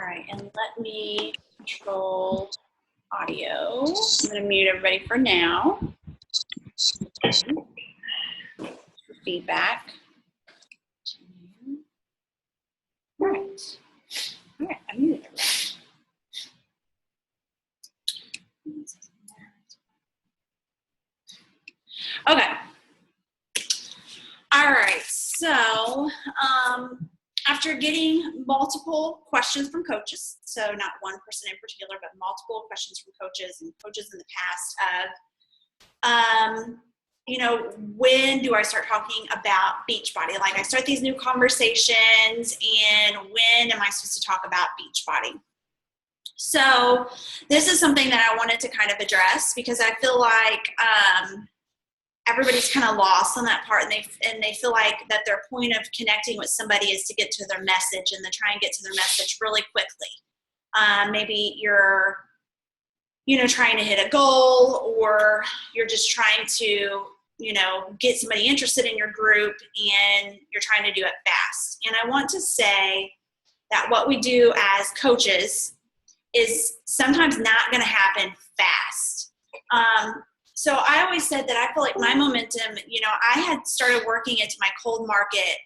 All right, and let me control audio. I'm going to mute everybody for now. Feedback. All right. All right, I muted everybody. Okay. All right, so after getting multiple questions from coaches, so not one person in particular, but multiple questions from coaches and coaches in the past of, you know, when do I start talking about Beachbody? Like I start these new conversations, and when am I supposed to talk about Beachbody? So this is something that I wanted to kind of address because I feel like everybody's kind of lost on that part, and they feel like that their point of connecting with somebody is to get to their message, and they try and get to their message really quickly. Maybe you're, you know, trying to hit a goal, or you're just trying to, you know, get somebody interested in your group, and you're trying to do it fast. And I want to say that what we do as coaches is sometimes not going to happen fast. So I always said that I feel like my momentum, you know, I had started working into my cold market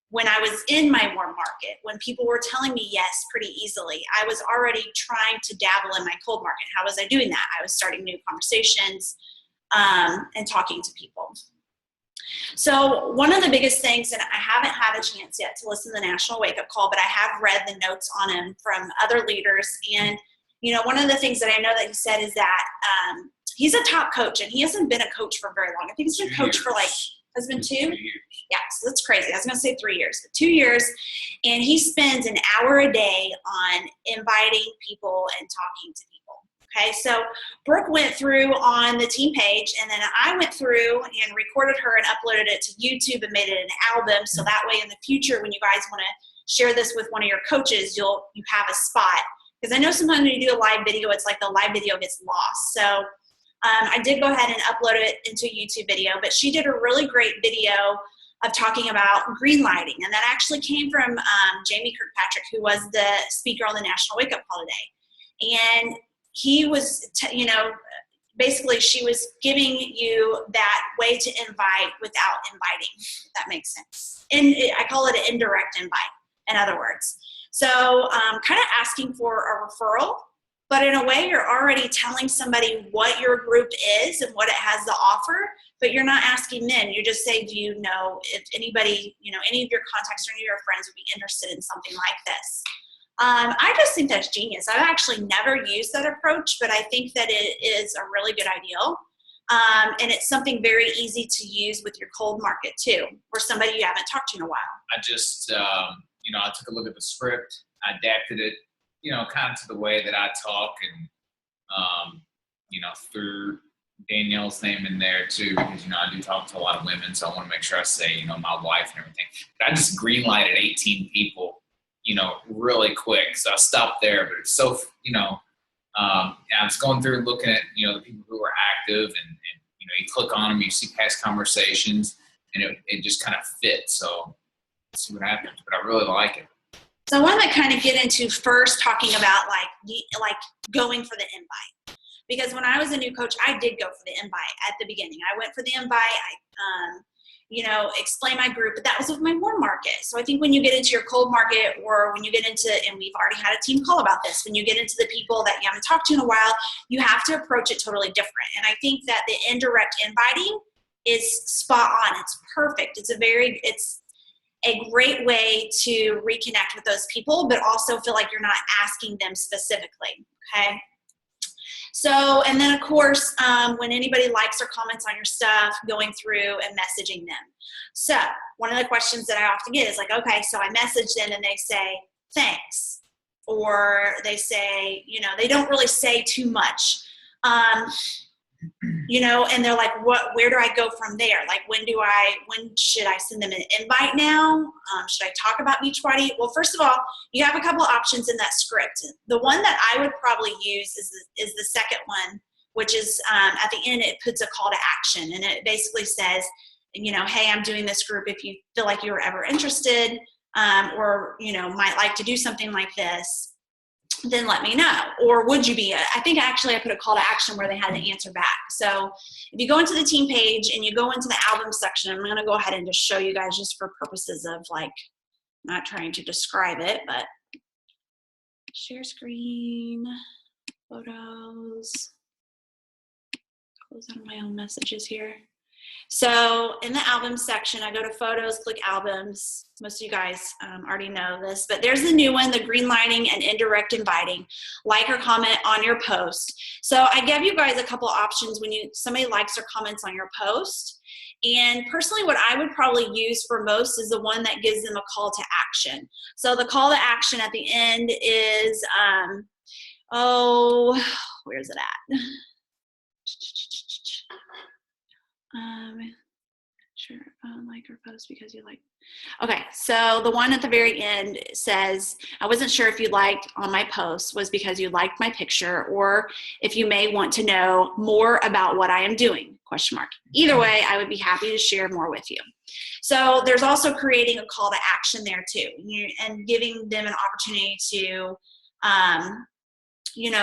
when I was in my warm market, when people were telling me yes pretty easily. I was already trying to dabble in my cold market. How was I doing that? I was starting new conversations and talking to people. So one of the biggest things, and I haven't had a chance yet to listen to the National Wake Up Call, but I have read the notes on him from other leaders. And, you know, one of the things that I know that he said is that he's a top coach, and he hasn't been a coach for very long. I think he's been a coach for like, has been 2 years? Yeah, so that's crazy. I was going to say 3 years, but 2 years. And he spends an hour a day on inviting people and talking to people. Okay, so Brooke went through on the team page, and then I went through and recorded her and uploaded it to YouTube and made it an album. So that way in the future, when you guys want to share this with one of your coaches, you have a spot. Because I know sometimes when you do a live video, it's like the live video gets lost. So I did go ahead and upload it into a YouTube video, but she did a really great video of talking about green lighting. And that actually came from Jamie Kirkpatrick, who was the speaker on the National Wake Up Call today. And he was, you know, basically she was giving you that way to invite without inviting, if that makes sense. And I call it an indirect invite, in other words. So kind of asking for a referral, but in a way you're already telling somebody what your group is and what it has to offer, but you're not asking them. You just say, do you know if anybody, you know, any of your contacts or any of your friends would be interested in something like this? I just think that's genius. I've actually never used that approach, but I think that it is a really good idea. And it's something very easy to use with your cold market too, or somebody you haven't talked to in a while. I just, you know, I took a look at the script, I adapted it, you know, kind of to the way that I talk, and, you know, threw Danielle's name in there too, because, you know, I do talk to a lot of women, so I want to make sure I say, you know, my wife and everything. But I just green-lighted 18 people, you know, really quick. So I stopped there, but it's so, you know, I was going through looking at, you know, the people who were active, and you know, you click on them, you see past conversations, and it just kind of fits. So let's see what happens, but I really like it. So I want to kind of get into first talking about like going for the invite, because when I was a new coach, I did go for the invite at the beginning. I went for the invite. I, you know, explain my group, but that was with my warm market. So I think when you get into your cold market, or when you get into, and we've already had a team call about this, when you get into the people that you haven't talked to in a while, you have to approach it totally different. And I think that the indirect inviting is spot on. It's perfect. It's a great way to reconnect with those people, but also feel like you're not asking them specifically, okay? So, and then of course, when anybody likes or comments on your stuff, going through and messaging them. So one of the questions that I often get is like, okay, so I message them and they say, thanks. Or they say, you know, they don't really say too much. You know, and they're like, where do I go from there? Like, when should I send them an invite now? Should I talk about Beachbody? Well, first of all, you have a couple of options in that script. The one that I would probably use is the second one, which is at the end, it puts a call to action. And it basically says, you know, hey, I'm doing this group if you feel like you were ever interested, or, you know, might like to do something like this. then let me know. Or would you be? I think actually I put a call to action where they had to answer back. So if you go into the team page and you go into the album section, I'm going to go ahead and just show you guys just for purposes of like not trying to describe it, but share screen, photos, close out of my own messages here. So in the album section, I go to photos, click albums. Most of you guys already know this, but there's the new one, the green lighting and indirect inviting. Like or comment on your post. So I give you guys a couple options when somebody likes or comments on your post. And personally, what I would probably use for most is the one that gives them a call to action. So the call to action at the end is, where's it at? Sure, like or post because you like. Okay, so the one at the very end says, I wasn't sure if you liked on my post was because you liked my picture or if you may want to know more about what I am doing, question mark. Either way, I would be happy to share more with you. So there's also creating a call to action there too, and giving them an opportunity to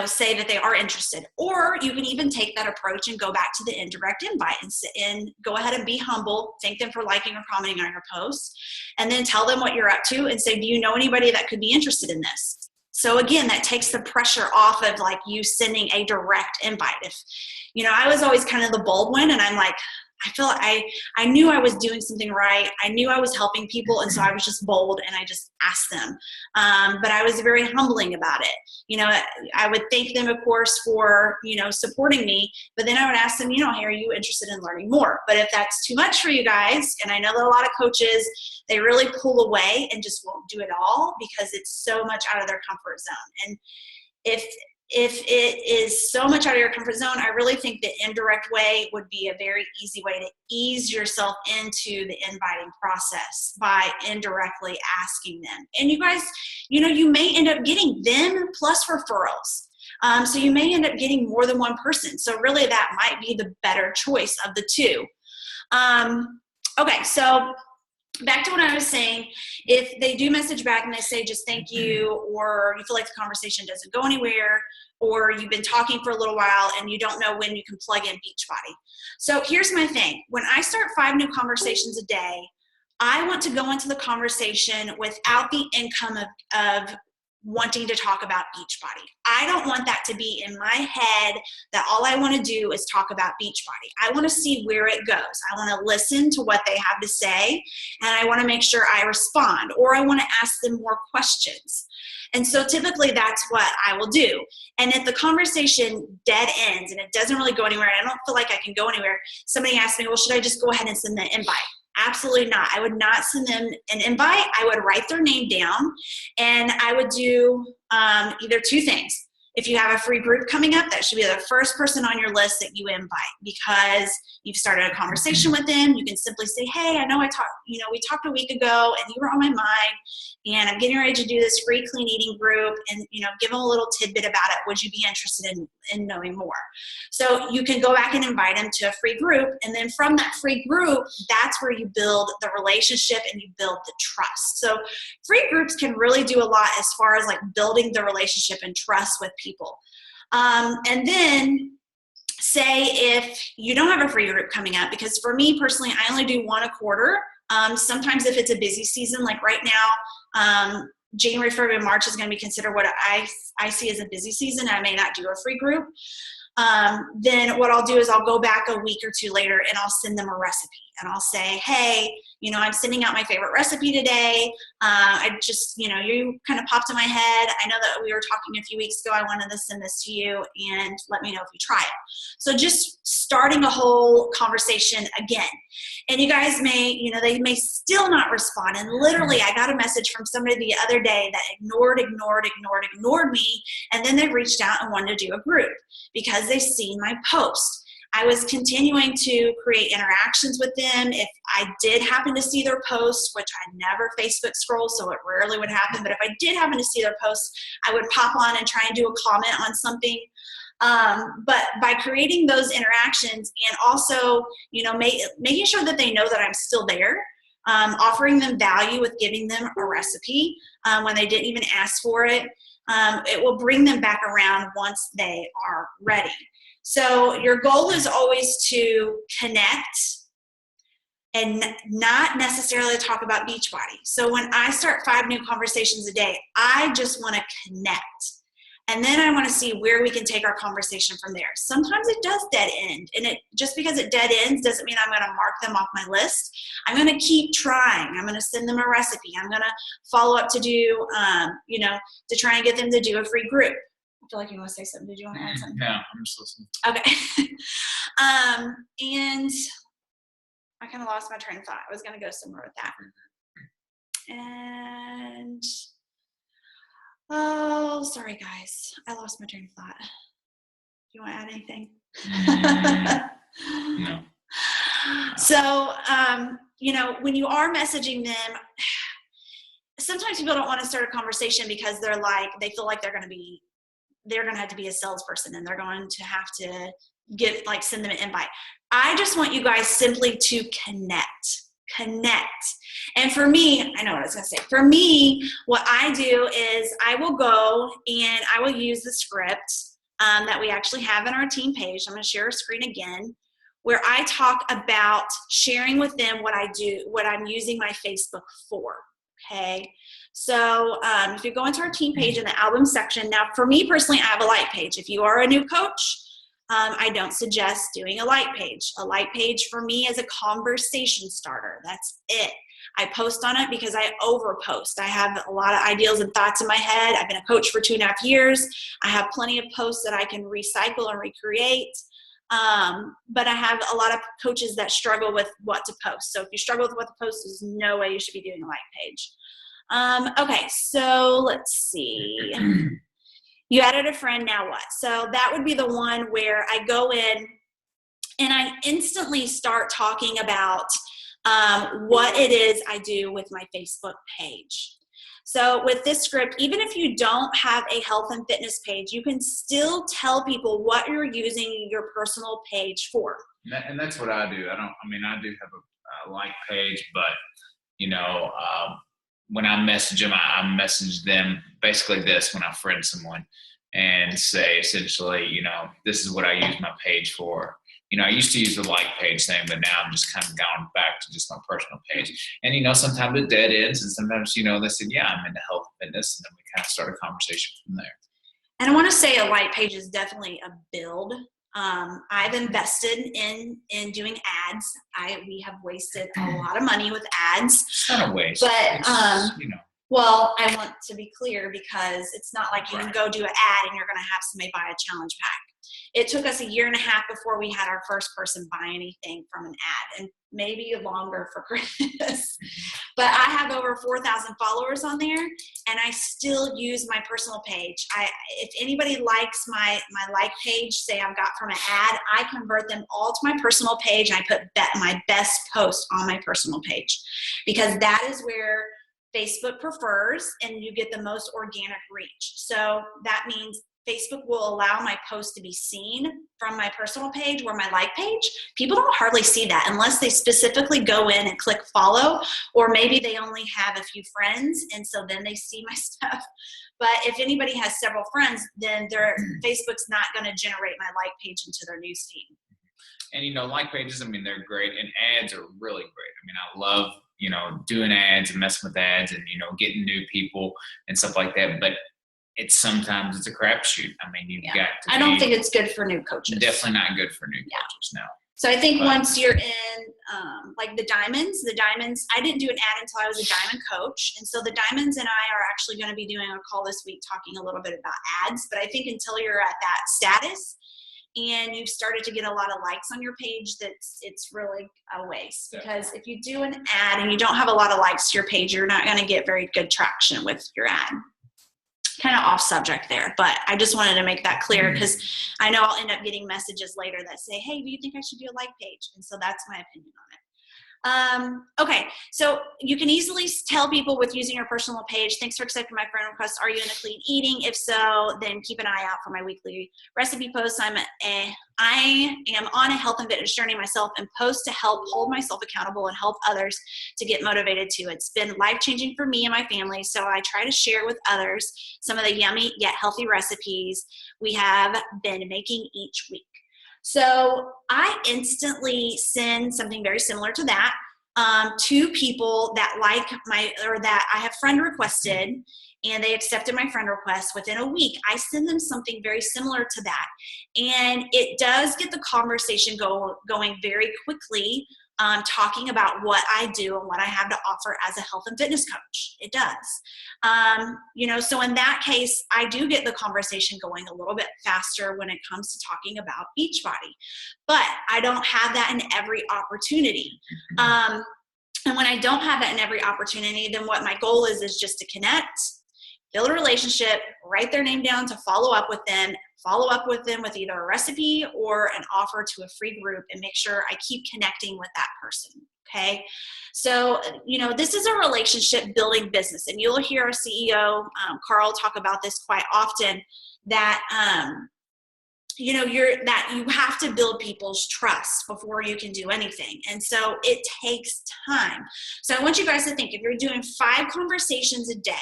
say that they are interested. Or you can even take that approach and go back to the indirect invite and go ahead and be humble, thank them for liking or commenting on your post, and then tell them what you're up to and say, do you know anybody that could be interested in this? So again, that takes the pressure off of like you sending a direct invite. If, I was always kind of the bold one, and I'm like, I feel I knew I was doing something right. I knew I was helping people. And so I was just bold and I just asked them. But I was very humbling about it. I would thank them, of course, for, supporting me. But then I would ask them, hey, are you interested in learning more? But if that's too much for you guys, and I know that a lot of coaches, they really pull away and just won't do it all because it's so much out of their comfort zone. And if it is so much out of your comfort zone, I really think the indirect way would be a very easy way to ease yourself into the inviting process by indirectly asking them. And you guys, you may end up getting them plus referrals. So you may end up getting more than one person. So really that might be the better choice of the two. Okay, so back to what I was saying, if they do message back and they say just thank you, or you feel like the conversation doesn't go anywhere, or you've been talking for a little while and you don't know when you can plug in Beachbody. So here's my thing. When I start 5 new conversations a day, I want to go into the conversation without the income of wanting to talk about Beachbody. I don't want that to be in my head that all I want to do is talk about Beachbody. I want to see where it goes. I want to listen to what they have to say, and I want to make sure I respond, or I want to ask them more questions. And so typically that's what I will do. And if the conversation dead ends and it doesn't really go anywhere, and I don't feel like I can go anywhere, somebody asks me, well, should I just go ahead and send the invite? Absolutely not. I would not send them an invite. I would write their name down, and I would do either 2 things. If you have a free group coming up, that should be the first person on your list that you invite, because you've started a conversation with them. You can simply say, hey, I know we talked a week ago and you were on my mind, and I'm getting ready to do this free clean eating group, and give them a little tidbit about it. Would you be interested in knowing more? So you can go back and invite them to a free group, and then from that free group, that's where you build the relationship and you build the trust. So free groups can really do a lot as far as like building the relationship and trust with people. And then say if you don't have a free group coming up, because for me personally, I only do 1 a quarter. Sometimes if it's a busy season, like right now, January, February, and March is going to be considered what I see as a busy season. I may not do a free group. Then what I'll do is I'll go back a week or 2 later and I'll send them a recipe, and I'll say, hey, I'm sending out my favorite recipe today. I just, you kind of popped in my head. I know that we were talking a few weeks ago. I wanted to send this to you, and let me know if you try it. So just starting a whole conversation again. And you guys may, they may still not respond. And literally I got a message from somebody the other day that ignored me. And then they reached out and wanted to do a group because they've seen my post. I was continuing to create interactions with them. If I did happen to see their post, which I never Facebook scroll, so it rarely would happen, but if I did happen to see their post, I would pop on and try and do a comment on something. But by creating those interactions and also, making sure that they know that I'm still there, offering them value with giving them a recipe when they didn't even ask for it, it will bring them back around once they are ready. So your goal is always to connect and not necessarily talk about Beachbody. So when I start 5 new conversations a day, I just want to connect. And then I want to see where we can take our conversation from there. Sometimes it does dead end. And it just because it dead ends doesn't mean I'm going to mark them off my list. I'm going to keep trying. I'm going to send them a recipe. I'm going to follow up to do, to try and get them to do a free group. I feel like you want to say something. Did you want to add something? No, I'm just listening. Okay. And I kind of lost my train of thought. I was going to go somewhere with that. And, oh, sorry, guys. I lost my train of thought. Do you want to add anything? No. So, when you are messaging them, sometimes people don't want to start a conversation because they feel like they're going to have to be a salesperson and they're going to have to send them an invite. I just want you guys simply to connect. And for me, I know what I was going to say. For me, what I do is I will go and I will use the script that we actually have in our team page. I'm going to share a screen again where I talk about sharing with them what I do, what I'm using my Facebook for. Okay. So if you go into our team page in the album section, now for me personally, I have a like page. If you are a new coach, I don't suggest doing a like page. A like page for me is a conversation starter. That's it. I post on it because I overpost. I have a lot of ideas and thoughts in my head. I've been a coach for 2.5 years. I have plenty of posts that I can recycle and recreate. But I have a lot of coaches that struggle with what to post. So if you struggle with what to post, there's no way you should be doing a like page. Okay, so let's see. You added a friend, now what? So that would be the one where I go in and I instantly start talking about what it is I do with my Facebook page. So with this script, even if you don't have a health and fitness page, you can still tell people what you're using your personal page for. And that's what I do. I do have a like page, but when I message them, I message them basically this when I friend someone and say essentially, this is what I use my page for. I used to use the like page thing, but now I'm just kind of gone back to just my personal page. And, sometimes it dead ends and sometimes, they said, yeah, I'm into health and fitness. And then we kind of start a conversation from there. And I want to say a like page is definitely a build. I've invested in doing ads. We have wasted a lot of money with ads. It's not a waste. But, well, I want to be clear because it's not like you can go do an ad and you're going to have somebody buy a challenge pack. It took us 1.5 years before we had our first person buy anything from an ad, and maybe longer for Chris. But I have over 4,000 followers on there, and I still use my personal page. If anybody likes my like page, say I've got from an ad, I convert them all to my personal page, and I put my best post on my personal page because that is where Facebook prefers, and you get the most organic reach. So that means Facebook will allow my post to be seen from my personal page or my like page. People don't hardly see that unless they specifically go in and click follow, or maybe they only have a few friends and so then they see my stuff. But if anybody has several friends, then their Facebook's not going to generate my like page into their newsfeed. And, like pages, they're great, and ads are really great. I love, doing ads and messing with ads and, getting new people and stuff like that. But sometimes it's a crapshoot. I don't think it's good for new coaches. Definitely not good for new coaches, no. So I think once you're in, the diamonds, I didn't do an ad until I was a diamond coach. And so the diamonds and I are actually going to be doing a call this week talking a little bit about ads. But I think until you're at that status and you've started to get a lot of likes on your page, it's really a waste. Because if you do an ad and you don't have a lot of likes to your page, you're not going to get very good traction with your ad. Kind of off subject there, but I just wanted to make that clear because I know I'll end up getting messages later that say, hey, do you think I should do a like page? And so that's my opinion Okay, so you can easily tell people with using your personal page, thanks for accepting my friend request. Are you into clean eating? If so, then keep an eye out for my weekly recipe posts. I am on a health and fitness journey myself and post to help hold myself accountable and help others to get motivated too. It's been life-changing for me and my family, so I try to share with others some of the yummy yet healthy recipes we have been making each week. So I instantly send something very similar to that to people that that I have friend requested, and they accepted my friend request. Within a week, I send them something very similar to that. And it does get the conversation going very quickly, talking about what I do and what I have to offer as a health and fitness coach. It does. So in that case, I do get the conversation going a little bit faster when it comes to talking about Beachbody. But I don't have that in every opportunity. And when I don't have that in every opportunity, then what my goal is just to connect, build a relationship, write their name down to follow up with them with either a recipe or an offer to a free group, and make sure I keep connecting with that person. Okay. So, this is a relationship building business, and you'll hear our CEO, Carl, talk about this quite often, that, you have to build people's trust before you can do anything. And so it takes time. So I want you guys to think, if you're doing 5 conversations a day,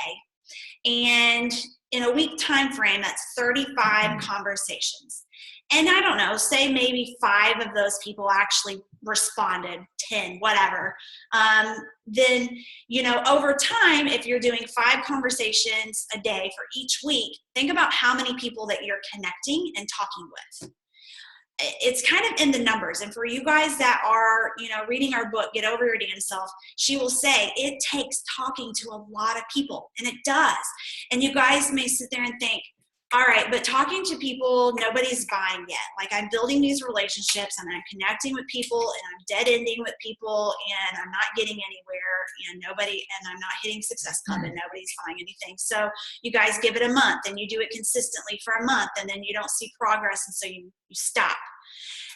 and in a week time frame, that's 35 conversations. And I don't know, say maybe 5 of those people actually responded, 10, whatever. Then, over time, if you're doing 5 conversations a day for each week, think about how many people that you're connecting and talking with. It's kind of in the numbers. And for you guys that are, reading our book, Get Over Your Damn Self, she will say it takes talking to a lot of people, and it does. And you guys may sit there and think, all right, but talking to people, nobody's buying yet. Like, I'm building these relationships and I'm connecting with people and I'm dead ending with people and I'm not getting anywhere and I'm not hitting Success Club and nobody's buying anything. So you guys give it a month and you do it consistently for a month, and then you don't see progress, and so you stop.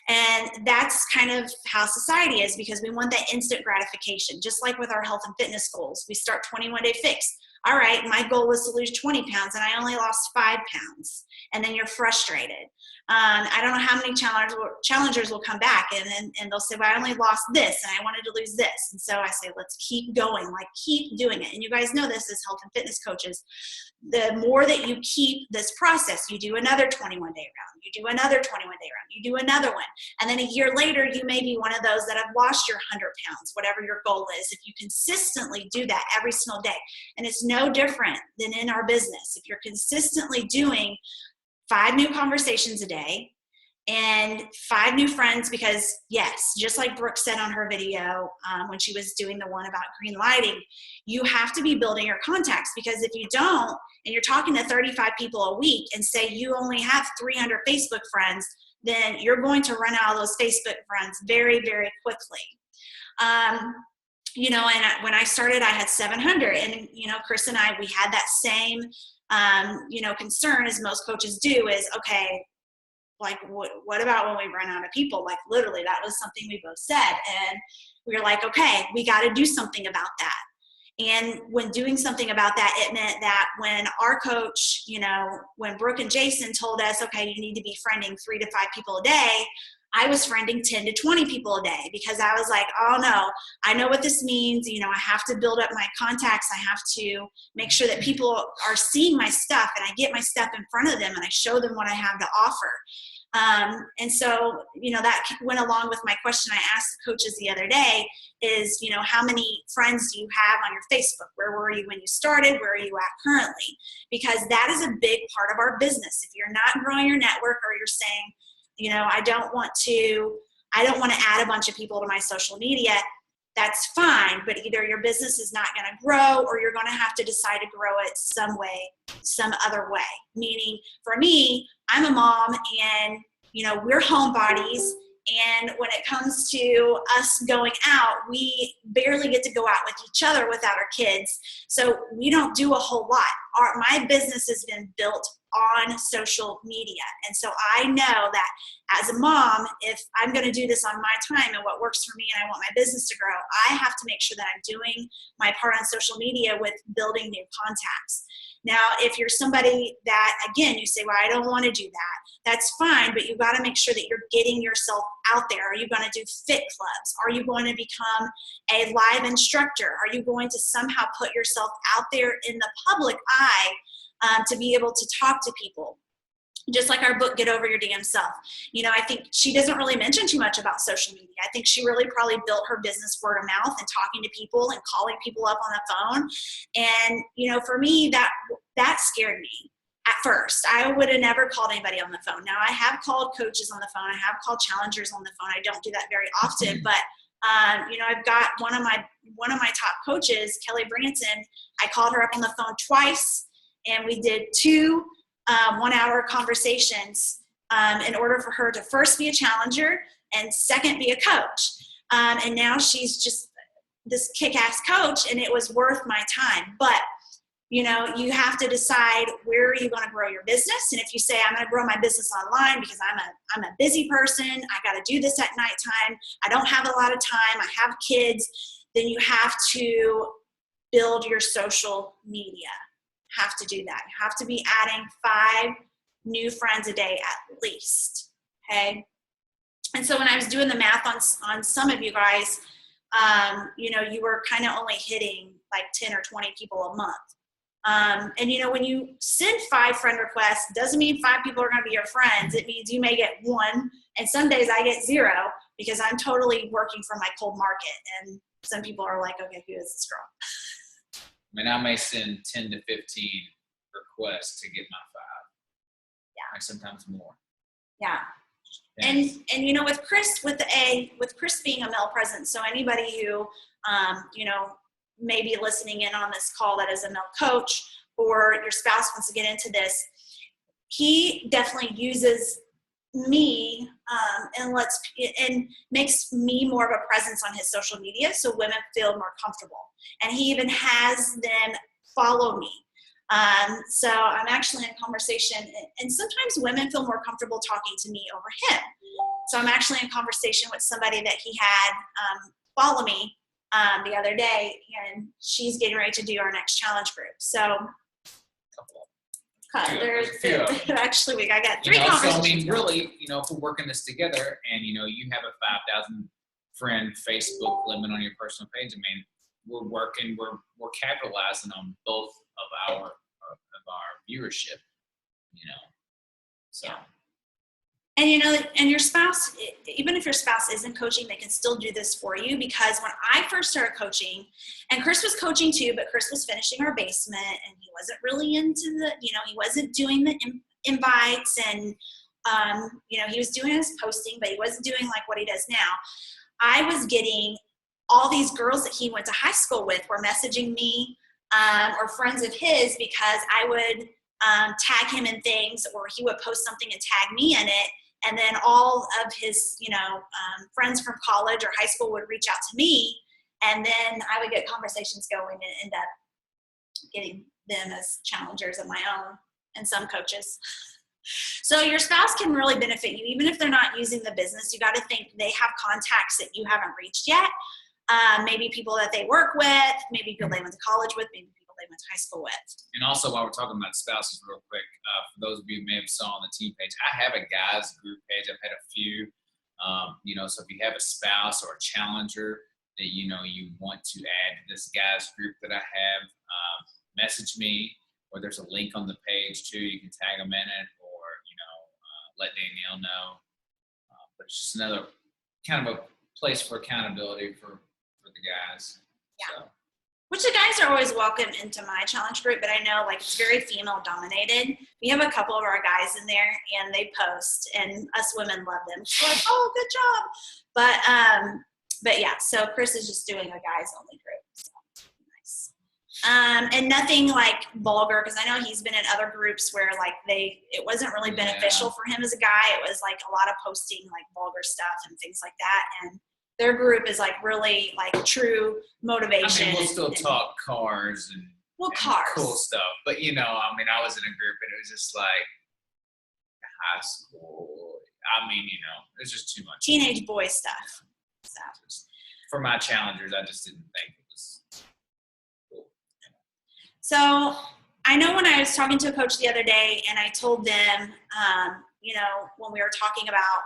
And that's kind of how society is, because we want that instant gratification. Just like with our health and fitness goals, we start 21-day fix. All right, my goal was to lose 20 pounds and I only lost 5 pounds. And then you're frustrated. I don't know how many challengers will come back and they'll say, well, I only lost this and I wanted to lose this. And so I say, let's keep going, keep doing it. And you guys know this as health and fitness coaches. The more that you keep this process, you do another 21-day round, you do another 21-day round, you do another one. And then a year later, you may be one of those that have lost your 100 pounds, whatever your goal is, if you consistently do that every single day. And it's no different than in our business. If you're consistently doing 5 new conversations a day and 5 new friends, because yes, just like Brooke said on her video when she was doing the one about green lighting, you have to be building your contacts, because if you don't, and you're talking to 35 people a week and say you only have 300 Facebook friends, then you're going to run out of those Facebook friends very, very quickly. And when I started, I had 700, and, Chris and I, we had that same, concern as most coaches do, is, okay, what about when we run out of people? Literally, that was something we both said. And we were like, okay, we got to do something about that. And when doing something about that, it meant that when our coach, when Brooke and Jason told us, okay, you need to be friending 3 to 5 people a day, I was friending 10 to 20 people a day, because I was like, oh no, I know what this means. I have to build up my contacts. I have to make sure that people are seeing my stuff and I get my stuff in front of them and I show them what I have to offer. And so, that went along with my question I asked the coaches the other day is, how many friends do you have on your Facebook? Where were you when you started? Where are you at currently? Because that is a big part of our business. If you're not growing your network, or you're saying, I don't want to add a bunch of people to my social media, that's fine. But either your business is not going to grow, or you're going to have to decide to grow it some other way. Meaning, for me, I'm a mom, and, we're homebodies, And when it comes to us going out, we barely get to go out with each other without our kids. So we don't do a whole lot. My business has been built on social media. And so I know that as a mom, if I'm going to do this on my time and what works for me and I want my business to grow, I have to make sure that I'm doing my part on social media with building new contacts. Now, if you're somebody that, again, you say, well, I don't want to do that, that's fine, but you've got to make sure that you're getting yourself out there. Are you going to do fit clubs? Are you going to become a live instructor? Are you going to somehow put yourself out there in the public eye to be able to talk to people? Just like our book, Get Over Your Damn Self. You know, I think she doesn't really mention too much about social media. I think she really probably built her business word of mouth and talking to people and calling people up on the phone. And, you know, for me, that scared me at first. I would have never called anybody on the phone. Now, I have called coaches on the phone. I have called challengers on the phone. I don't do that very often, but you know, I've got one of my top coaches, Kelly Branson. I called her up on the phone twice, and we did 2 1-hour conversations in order for her to first be a challenger and second be a coach. And now she's just this kick-ass coach, and it was worth my time. But, you know, you have to decide where are you going to grow your business. And if you say, I'm going to grow my business online because I'm a busy person, I got to do this at nighttime, I don't have a lot of time, I have kids, then you have to build your social media. Have to do that. You have to be adding 5 new friends a day at least. Okay. And so when I was doing the math on some of you guys, you know, you were kind of only hitting like 10 or 20 people a month. And you know, when you send 5 friend requests, doesn't mean 5 people are going to be your friends. It means you may get 1, and some days I get 0 because I'm totally working from my cold market. And some people are like, okay, who is this girl? I mean, I may send 10 to 15 requests to get my 5. Yeah. And sometimes more. Yeah. And you know, with Chris being a male presence, so anybody who, you know, may be listening in on this call that is a male coach, or your spouse wants to get into this, he definitely uses me and makes me more of a presence on his social media so women feel more comfortable. And he even has them follow me. So I'm actually in conversation, and sometimes women feel more comfortable talking to me over him. So I'm actually in conversation with somebody that he had follow me the other day, and she's getting ready to do our next challenge group. So actually, I got 3 conversations. So I mean, really, you know, if we're working this together, and you know, you have a 5,000 friend Facebook limit on your personal page, I mean, we're capitalizing on both of our viewership, you know. So. And you know, and your spouse, even if your spouse isn't coaching, they can still do this for you, because when I first started coaching, and Chris was coaching too, but Chris was finishing our basement, and he wasn't really into he wasn't doing the invites, and you know, he was doing his posting, but he wasn't doing like what he does now. I was getting all these girls that he went to high school with were messaging me, or friends of his, because I would tag him in things, or he would post something and tag me in it. And then all of his, you know, friends from college or high school would reach out to me, and then I would get conversations going and end up getting them as challengers of my own, and some coaches. So your spouse can really benefit you, even if they're not using the business. You got to think they have contacts that you haven't reached yet. Maybe people that they work with, maybe people they went to college with, maybe people they went to high school with. And also, while we're talking about spouses real quick, for those of you who may have saw on the team page, I have a guys group page. I've had a few, you know, so if you have a spouse or a challenger that, you know, you want to add to this guys group that I have, message me, or there's a link on the page too. You can tag them in it, or, you know, let Danielle know. But it's just another kind of a place for accountability for the guys. Yeah. So. Which the guys are always welcome into my challenge group, but I know like it's very female dominated. We have a couple of our guys in there, and they post, and us women love them. We're like, oh, good job. But yeah, so Chris is just doing a guys only group. So nice. And nothing like vulgar, because I know he's been in other groups where like it wasn't really beneficial for him as a guy. It was like a lot of posting like vulgar stuff and things like that. And their group is like really like true motivation. I mean, we'll still talk cars and cars, cool stuff. But I mean, I was in a group and it was just like high school. I mean, it's just too much. Teenage boy stuff. So. For my challengers, I just didn't think it was cool. So I know when I was talking to a coach the other day and I told them, when we were talking about,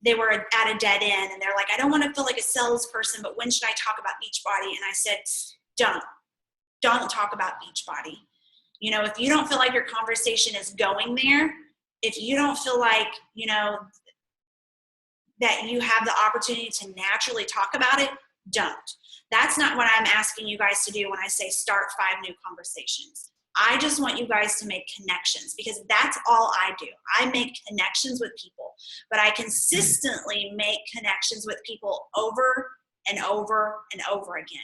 they were at a dead end and they're like, I don't want to feel like a salesperson, but when should I talk about Beachbody? And I said, don't talk about Beachbody. If you don't feel like your conversation is going there, if you don't feel like, that you have the opportunity to naturally talk about it, don't. That's not what I'm asking you guys to do when I say start 5 new conversations. I just want you guys to make connections, because that's all I do. I make connections with people, but I consistently make connections with people over and over and over again.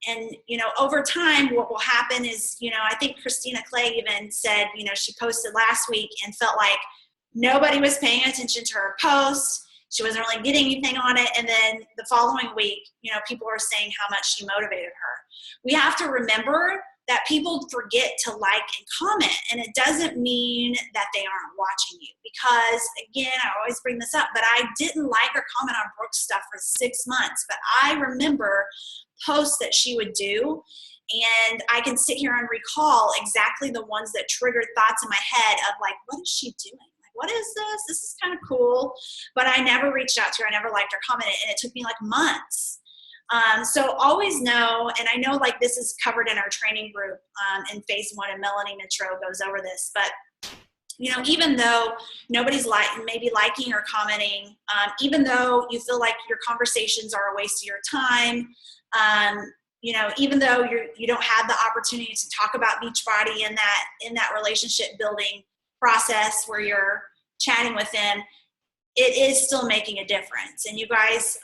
And over time, what will happen is, I think Christina Clay even said, she posted last week and felt like nobody was paying attention to her post. She wasn't really getting anything on it. And then the following week, people were saying how much she motivated her. We have to remember that people forget to like and comment. And it doesn't mean that they aren't watching you, because again, I always bring this up, but I didn't like or comment on Brooke's stuff for 6 months, but I remember posts that she would do. And I can sit here and recall exactly the ones that triggered thoughts in my head of like, what is she doing? What is this? This is kind of cool. But I never reached out to her. I never liked or commented. And it took me like months. So always know, and I know like this is covered in our training group in phase 1, and Melanie Mitro goes over this, but even though nobody's maybe liking or commenting, even though you feel like your conversations are a waste of your time, even though you don't have the opportunity to talk about Beachbody in that relationship building process where you're chatting with them, it is still making a difference. And you guys,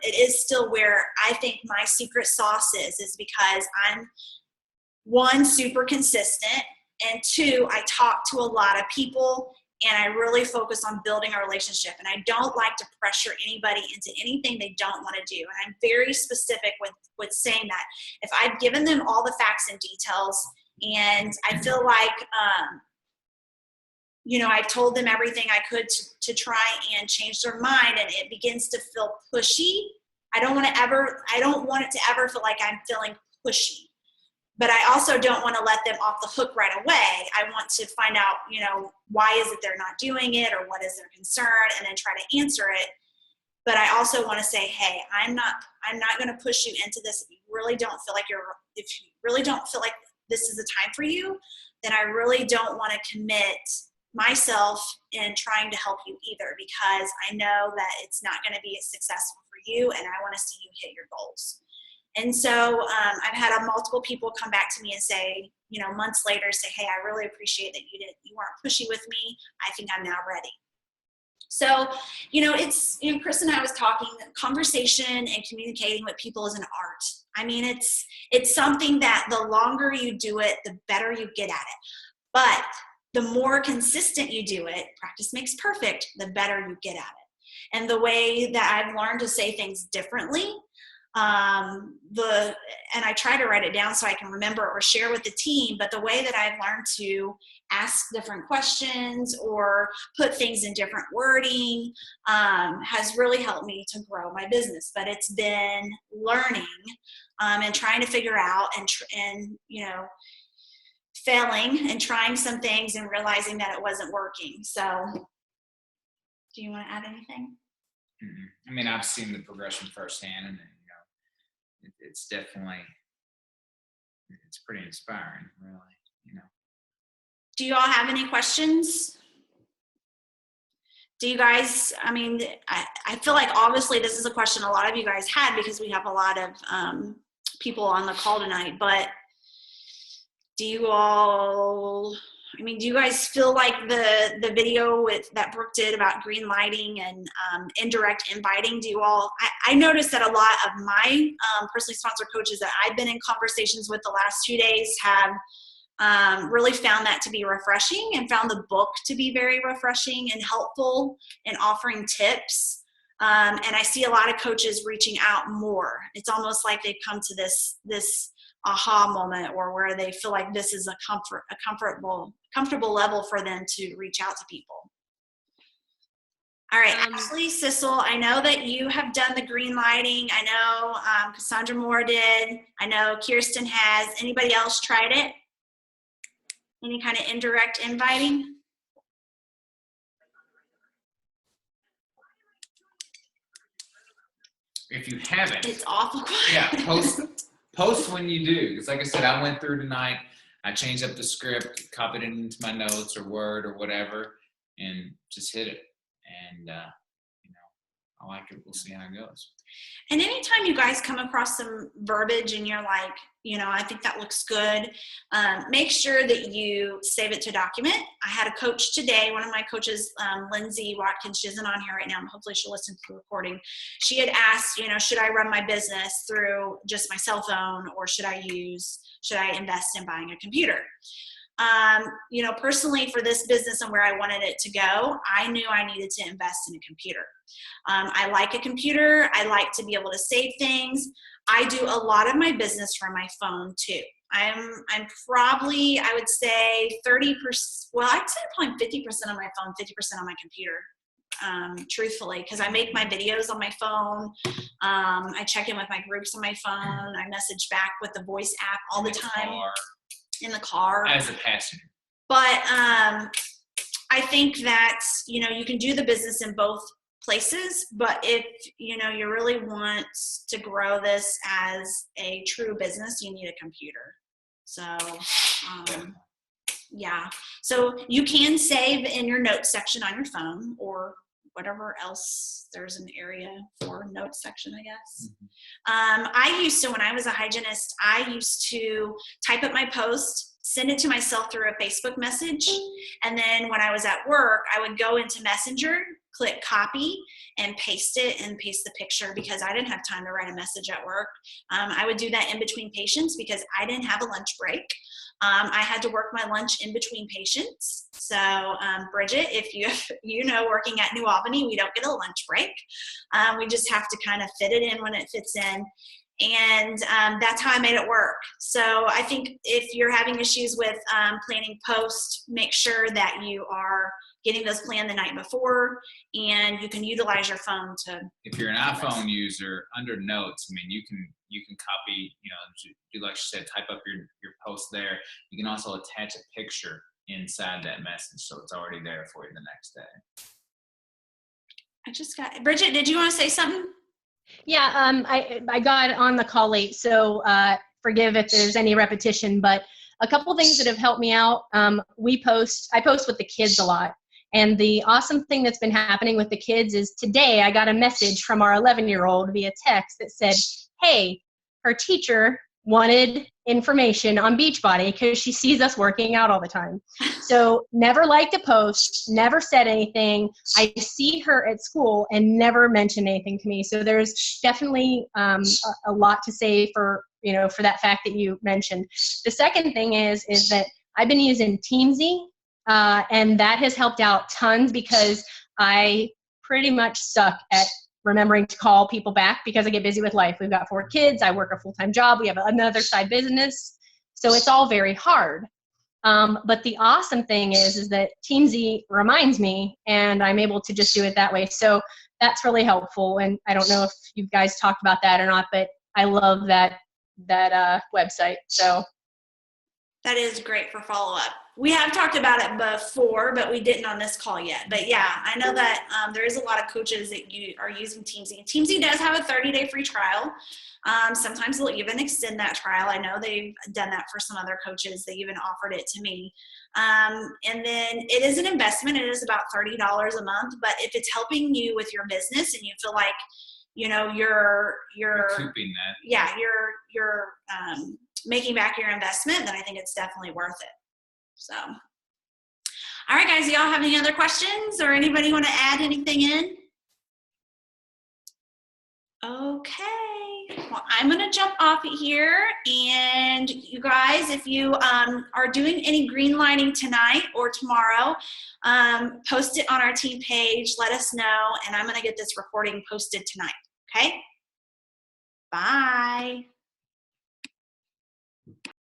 it is still where I think my secret sauce is because I'm, 1, super consistent, and 2, I talk to a lot of people and I really focus on building a relationship. And I don't like to pressure anybody into anything they don't want to do. And I'm very specific with saying that. If I've given them all the facts and details and I feel like, I've told them everything I could to try and change their mind, and it begins to feel pushy, I don't want it to ever feel like I'm feeling pushy. But I also don't want to let them off the hook right away. I want to find out, why is it they're not doing it, or what is their concern, and then try to answer it. But I also want to say, hey, I'm not going to push you into this. If you really don't feel like this is the time for you, then I really don't want to commit myself in trying to help you either, because I know that it's not going to be as successful for you, and I want to see you hit your goals. And so I've had multiple people come back to me and say, months later, say, hey, I really appreciate that you weren't pushy with me. I think I'm now ready. So, it's, Chris and I was talking, conversation and communicating with people is an art. I mean, it's something that the longer you do it, the better you get at it. But the more consistent you do it, practice makes perfect, the better you get at it. And the way that I've learned to say things differently, and I try to write it down so I can remember or share with the team, but the way that I've learned to ask different questions or put things in different wording has really helped me to grow my business. But it's been learning and trying to figure out and failing and trying some things and realizing that it wasn't working. So do you want to add anything? I mean, I've seen the progression firsthand, and it's definitely, it's pretty inspiring, really. Do you all have any questions? Do you guys, I feel like obviously this is a question a lot of you guys had because we have a lot of people on the call tonight, but do you all, mean, do you guys feel like the video that Brooke did about green lighting and indirect inviting, I noticed that a lot of my personally sponsored coaches that I've been in conversations with the last 2 days have really found that to be refreshing and found the book to be very refreshing and helpful in offering tips. And I see a lot of coaches reaching out more. It's almost like they've come to this aha moment, or where they feel like this is a comfortable level for them to reach out to people. All right, Ashley Sissel, I know that you have done the green lighting. I know Cassandra Moore did. I know Kirsten has. Anybody else tried it? Any kind of indirect inviting? If you haven't, it's awful quiet. Yeah, post when you do. Because like I said, I went through tonight. I changed up the script, copied it into my notes or Word or whatever, and just hit it. And I like it. We'll see how it goes. And anytime you guys come across some verbiage and you're like, I think that looks good, make sure that you save it to document. I had a coach today, one of my coaches, Lindsay Watkins, she isn't on here right now, but hopefully she'll listen to the recording. She had asked, should I run my business through just my cell phone, or should I invest in buying a computer? Personally for this business and where I wanted it to go, I knew I needed to invest in a computer. I like a computer. I like to be able to save things. I do a lot of my business from my phone too. I'm probably, I would say 30%, well, I'd say probably 50% on my phone, 50% on my computer. Truthfully, because I make my videos on my phone. I check in with my groups on my phone. I message back with the voice app all the time. In the car as a passenger. But I think that you can do the business in both places, but if you really want to grow this as a true business, you need a computer. So yeah, so you can save in your notes section on your phone, or whatever else there's an area for notes section, I guess. I used to, when I was a hygienist, I used to type up my post, send it to myself through a Facebook message. And then when I was at work, I would go into Messenger, click copy, and paste it and paste the picture, because I didn't have time to write a message at work. I would do that in between patients because I didn't have a lunch break. I had to work my lunch in between patients. So Bridget, if working at New Albany, we don't get a lunch break. We just have to kind of fit it in when it fits in. And that's how I made it work. So I think if you're having issues with planning posts, make sure that you are getting those planned the night before, and you can utilize your phone to. If you're an iPhone user, under notes, I mean, you can copy, do like you said, type up your post there. You can also attach a picture inside that message, so it's already there for you the next day. I just got Bridget. Did you want to say something? Yeah, I got on the call late, so forgive if there's any repetition, but a couple things that have helped me out. I post with the kids a lot, and the awesome thing that's been happening with the kids is today I got a message from our 11-year-old via text that said, hey, her teacher wanted information on Beachbody because she sees us working out all the time. So never liked a post, never said anything. I see her at school and never mentioned anything to me. So there's definitely a lot to say for that fact that you mentioned. The second thing is that I've been using Teamzy, and that has helped out tons because I pretty much suck at remembering to call people back because I get busy with life. We've got 4 kids. I work a full-time job. We have another side business. So it's all very hard. But the awesome thing is that Teamzy reminds me, and I'm able to just do it that way. So that's really helpful. And I don't know if you guys talked about that or not, but I love that website. So that is great for follow-up. We have talked about it before, but we didn't on this call yet. But yeah, I know that there is a lot of coaches that are using Teamzy. Teamzy does have a 30-day free trial. Sometimes they'll even extend that trial. I know they've done that for some other coaches. They even offered it to me. And then it is an investment. It is about $30 a month. But if it's helping you with your business and you feel like, you're keeping that. Yeah, you're making back your investment, then I think it's definitely worth it. So, All right, guys, do y'all have any other questions or anybody want to add anything in? Okay, well, I'm going to jump off here, and you guys, if you are doing any green lighting tonight or tomorrow, post it on our team page, let us know, and I'm going to get this recording posted tonight, okay? Bye.